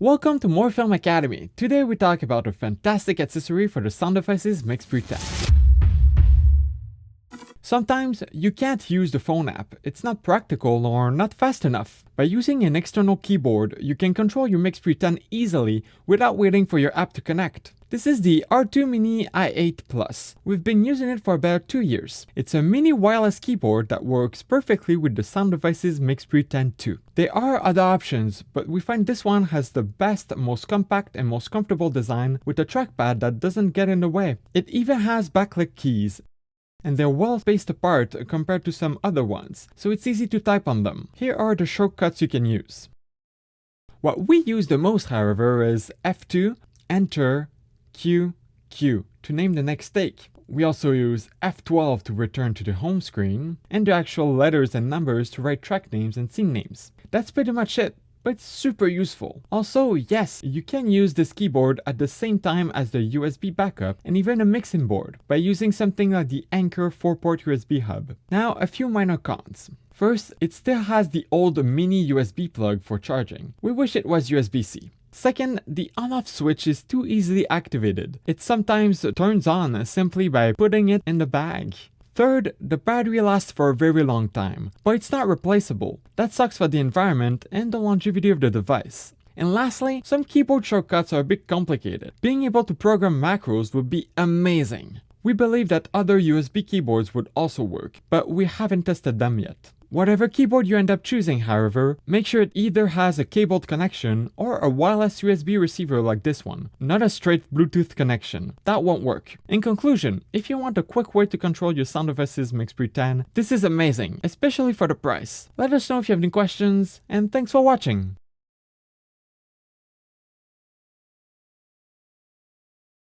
Welcome to Morphilm Academy. Today we talk about a fantastic accessory for the Sound Devices Mixpre tech. Sometimes you can't use the phone app, it's not practical or not fast enough. By using an external keyboard, you can control your Mixpre 10 easily without waiting for your app to connect. This is the Rii Mini i8 Plus. We've been using it for about 2 years. It's a mini wireless keyboard that works perfectly with the Sound Devices Mixpre 10 too. There are other options, but we find this one has the best, most compact and most comfortable design with a trackpad that doesn't get in the way. It even has backlit keys, and they're well spaced apart compared to some other ones, so it's easy to type on them. Here are the shortcuts you can use. What we use the most, however, is F2, Enter, Q, Q to name the next take. We also use F12 to return to the home screen, and the actual letters and numbers to write track names and scene names. That's pretty much it. But it's super useful. Also, yes, you can use this keyboard at the same time as the USB backup and even a mixing board by using something like the Anker 4-port USB hub. Now, a few minor cons. First, it still has the old mini USB plug for charging. We wish it was USB-C. Second, the on-off switch is too easily activated. It sometimes turns on simply by putting it in the bag. Third, the battery lasts for a very long time, but it's not replaceable. That sucks for the environment and the longevity of the device. And lastly, some keyboard shortcuts are a bit complicated. Being able to program macros would be amazing. We believe that other USB keyboards would also work, but we haven't tested them yet. Whatever keyboard you end up choosing, however, make sure it either has a cabled connection or a wireless USB receiver like this one, not a straight Bluetooth connection. That won't work. In conclusion, if you want a quick way to control your Sound Devices Mixpre 10, this is amazing, especially for the price. Let us know if you have any questions, and thanks for watching!